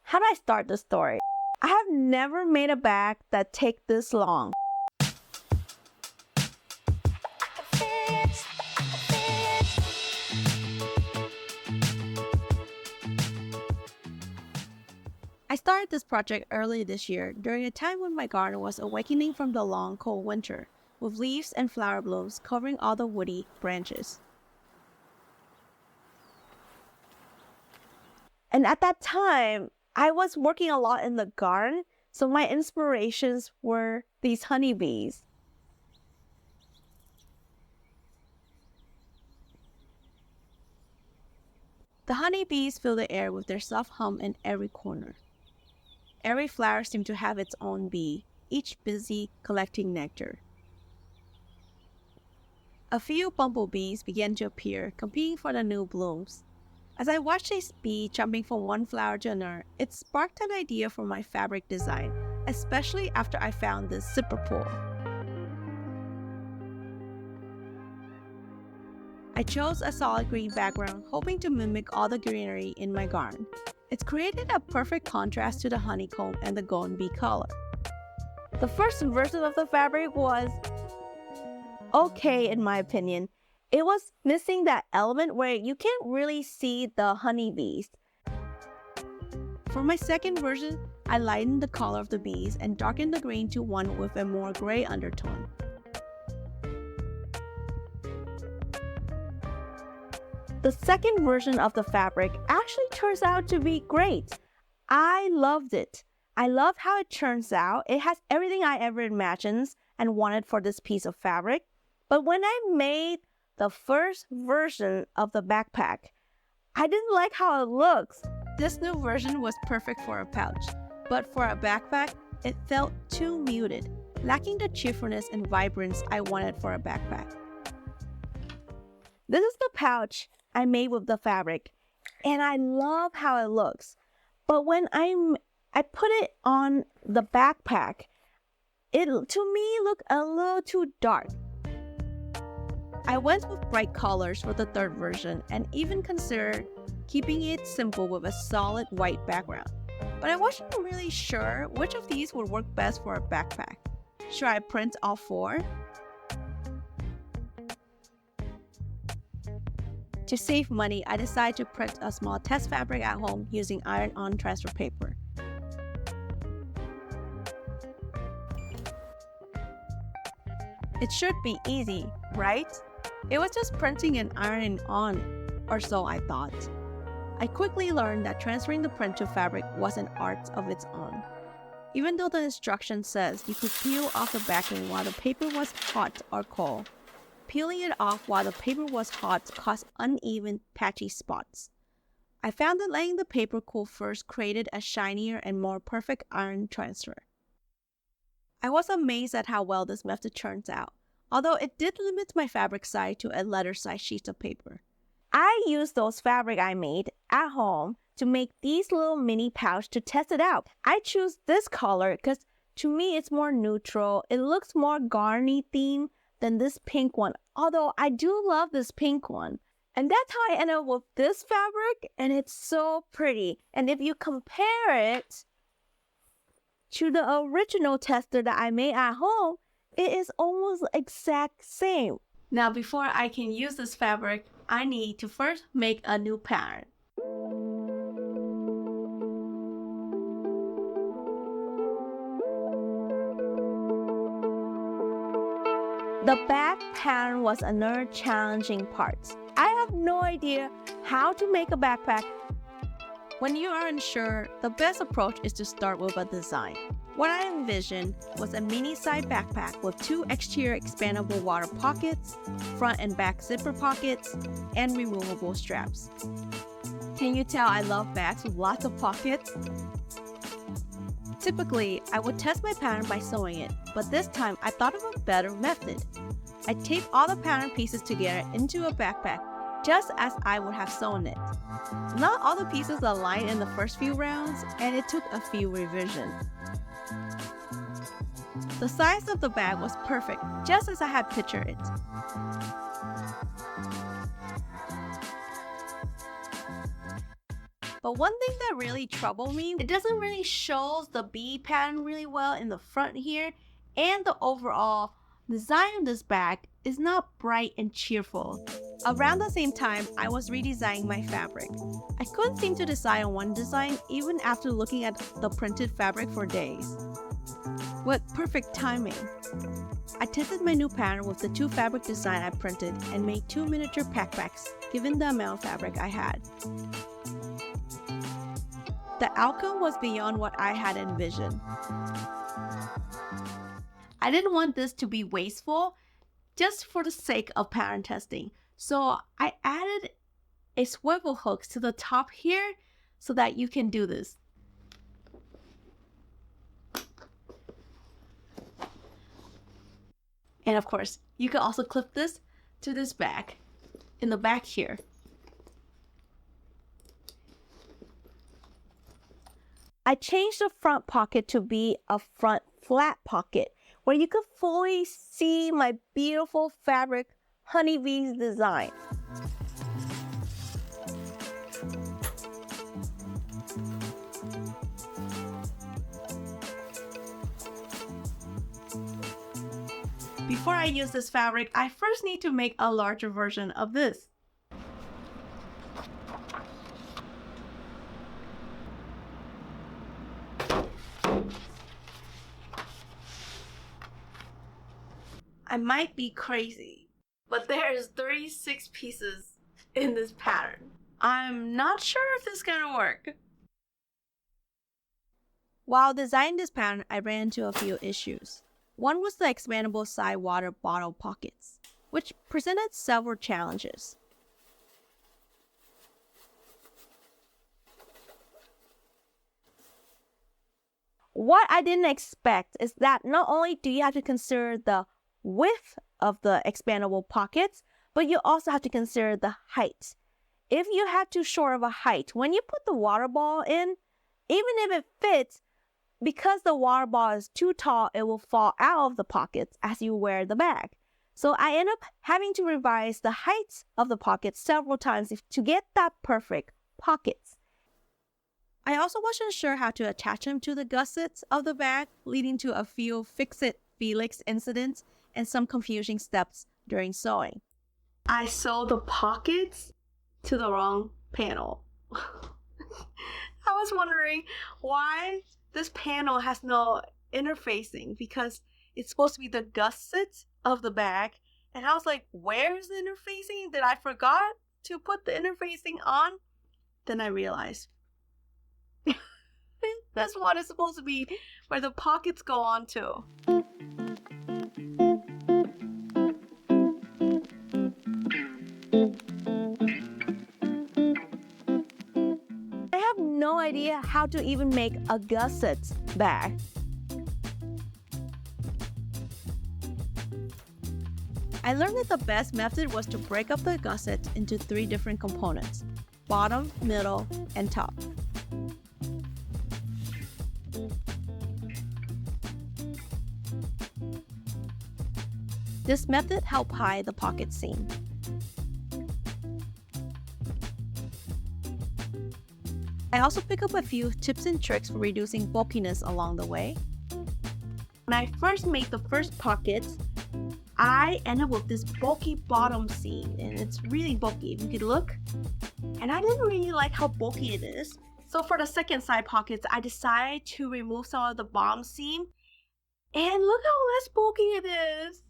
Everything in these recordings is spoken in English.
How do I start the story? I have never made a bag that takes this long. I started this project early this year during a time when my garden was awakening from the long, cold winter, with leaves and flower blooms covering all the woody branches. And at that time, I was working a lot in the garden, so my inspirations were these honeybees. The honeybees fill the air with their soft hum in every corner. Every flower seemed to have its own bee, each busy collecting nectar. A few bumblebees began to appear, competing for the new blooms. As I watched this bee jumping from one flower to another, it sparked an idea for my fabric design, especially after I found this zipper pull. I chose a solid green background, hoping to mimic all the greenery in my garden. It's created a perfect contrast to the honeycomb and the golden bee color. The first version of the fabric was okay in my opinion. It was missing that element where you can't really see the honeybees. For my second version, I lightened the color of the bees and darkened the green to one with a more gray undertone. The second version of the fabric actually turns out to be great. I loved it. I love how it turns out. It has everything I ever imagined and wanted for this piece of fabric. But when I made the first version of the backpack, I didn't like how it looks. This new version was perfect for a pouch, but for a backpack, it felt too muted, lacking the cheerfulness and vibrance I wanted for a backpack. This is the pouch I made with the fabric, and I love how it looks. But when I put it on the backpack, it to me looked a little too dark. I went with bright colors for the third version and even considered keeping it simple with a solid white background. But I wasn't really sure which of these would work best for a backpack. Should I print all four? To save money, I decided to print a small test fabric at home using iron-on transfer paper. It should be easy, right? It was just printing and ironing on, or so I thought. I quickly learned that transferring the print to fabric was an art of its own. Even though the instruction says you could peel off the backing while the paper was hot or cold, peeling it off while the paper was hot caused uneven, patchy spots. I found that letting the paper cool first created a shinier and more perfect iron transfer. I was amazed at how well this method turns out, although it did limit my fabric size to a letter-size sheet of paper. I used those fabric I made at home to make these little mini pouch to test it out. I choose this color because to me it's more neutral. It looks more garny theme than this pink one, although I do love this pink one. And that's how I ended up with this fabric, and it's so pretty. And if you compare it to the original tester that I made at home, it is almost the exact same. Now before I can use this fabric, I need to first make a new pattern. The back pattern was another challenging part. I have no idea how to make a backpack. When you are unsure, the best approach is to start with a design. What I envisioned was a mini-side backpack with 2 exterior expandable water pockets, front and back zipper pockets, and removable straps. Can you tell I love bags with lots of pockets? Typically, I would test my pattern by sewing it, but this time I thought of a better method. I taped all the pattern pieces together into a backpack, just as I would have sewn it. Not all the pieces aligned in the first few rounds, and it took a few revisions. The size of the bag was perfect, just as I had pictured it. But But one thing that really troubled me, it doesn't really show the bee pattern really well in the front here, and the overall design of this bag is not bright and cheerful. Around the same time, I was redesigning my fabric. I couldn't seem to decide on one design even after looking at the printed fabric for days. What perfect timing! I tested my new pattern with the 2 fabric design I printed and made 2 miniature packbacks given the amount of fabric I had. The outcome was beyond what I had envisioned. I didn't want this to be wasteful just for the sake of pattern testing, so I added a swivel hook to the top here so that you can do this. And of course, you can also clip this to this bag in the back here. I changed the front pocket to be a front flat pocket where you could fully see my beautiful fabric honeybees design. Before I use this fabric, I first need to make a larger version of this. I might be crazy, but there's 36 pieces in this pattern. I'm not sure if this is gonna work. While designing this pattern, I ran into a few issues. One was the expandable side water bottle pockets, which presented several challenges. What I didn't expect is that not only do you have to consider the width of the expandable pockets, but you also have to consider the height. If you have too short of a height, when you put the water ball in, even if it fits, because the water ball is too tall, it will fall out of the pockets as you wear the bag. So I end up having to revise the heights of the pockets several times to get that perfect pockets. I also wasn't sure how to attach them to the gussets of the bag, leading to a few fix-it Felix incidents and some confusing steps during sewing. I sewed the pockets to the wrong panel. I was wondering why this panel has no interfacing, because it's supposed to be the gusset of the bag. And I was like, where's the interfacing? Did I forgot to put the interfacing on? Then I realized that's what it's supposed to be, where the pockets go on to. I have no idea how to even make a gusset bag. I learned that the best method was to break up the gusset into 3 different components: bottom, middle, and top. This method helped hide the pocket seam. I also pick up a few tips and tricks for reducing bulkiness along the way. When I first made the first pockets, I ended up with this bulky bottom seam, and it's really bulky if you could look. And I didn't really like how bulky it is. So for the second side pockets, I decided to remove some of the bottom seam. And look how less bulky it is.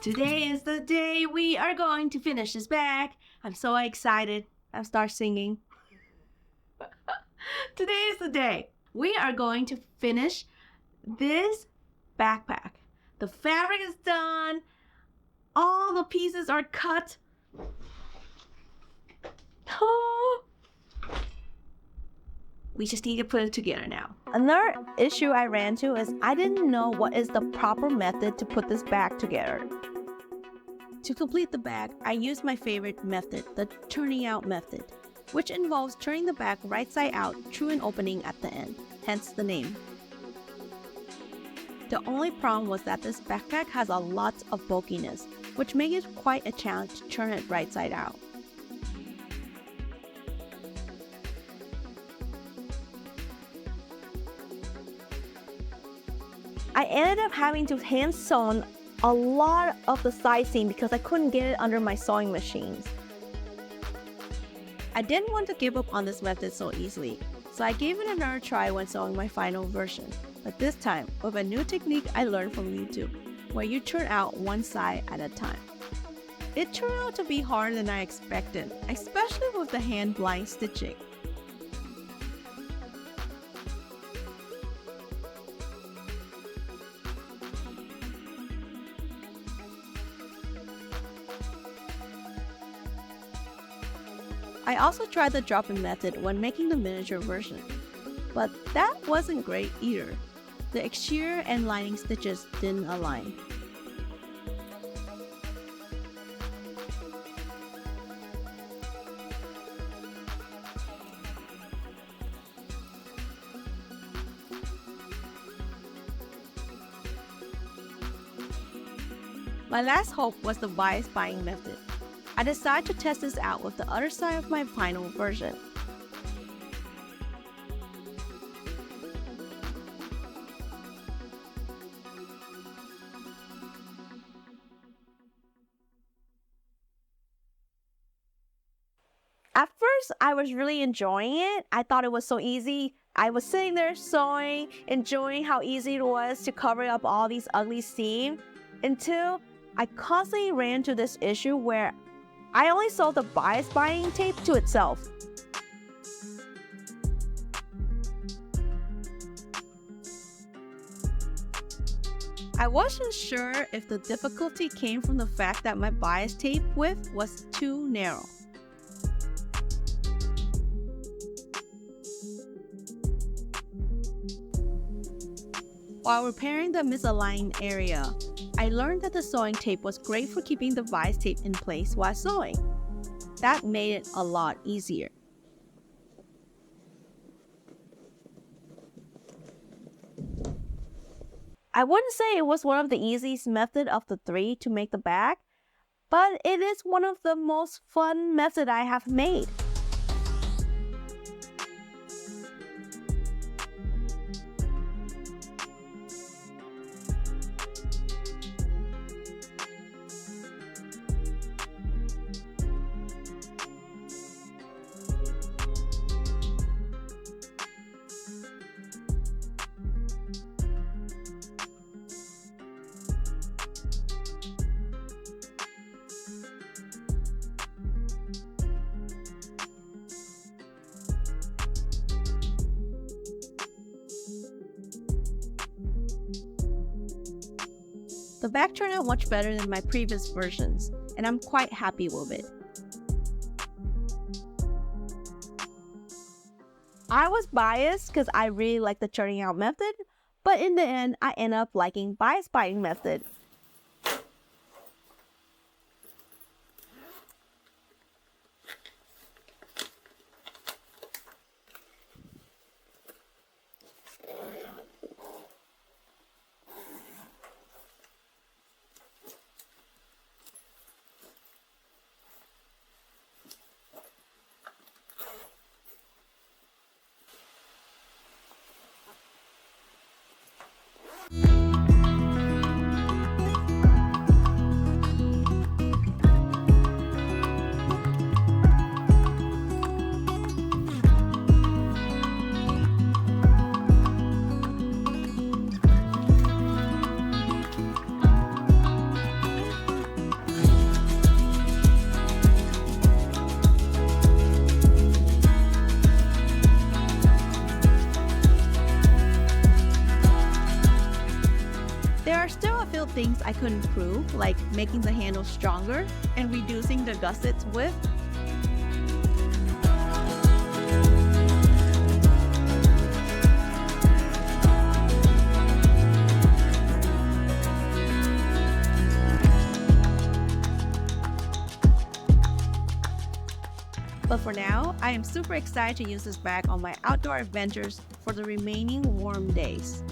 Today is the day we are going to finish this bag. I'm so excited. I'll start singing. Today is the day we are going to finish this backpack. The fabric is done. All the pieces are cut. Oh. We just need to put it together now. Another issue I ran into is I didn't know what is the proper method to put this bag together. To complete the bag, I used my favorite method, the turning out method. which involves turning the bag right side out through an opening at the end, hence the name. The only problem was that this backpack has a lot of bulkiness, which made it quite a challenge to turn it right side out. I ended up having to hand sew a lot of the side seam because I couldn't get it under my sewing machines. I didn't want to give up on this method so easily, so I gave it another try when sewing my final version, but this time with a new technique I learned from YouTube, where you turn out one side at a time. It turned out to be harder than I expected, especially with the hand blind stitching. I also tried the drop-in method when making the miniature version, but that wasn't great either. The exterior and lining stitches didn't align. My last hope was the bias binding method. I decided to test this out with the other side of my final version. At first, I was really enjoying it. I thought it was so easy. I was sitting there sewing, enjoying how easy it was to cover up all these ugly seams, until I constantly ran into this issue where I only sewed the bias binding tape to itself. I wasn't sure if the difficulty came from the fact that my bias tape width was too narrow. While repairing the misaligned area, I learned that the sewing tape was great for keeping the bias tape in place while sewing. That made it a lot easier. I wouldn't say it was one of the easiest methods of the three to make the bag, but it is one of the most fun methods I have made. The bag turned out much better than my previous versions, and I'm quite happy with it. I was biased because I really like the turning out method, but in the end, I end up liking bias binding method. There are still a few things I could improve, like making the handle stronger and reducing the gusset's width. But for now, I am super excited to use this bag on my outdoor adventures for the remaining warm days.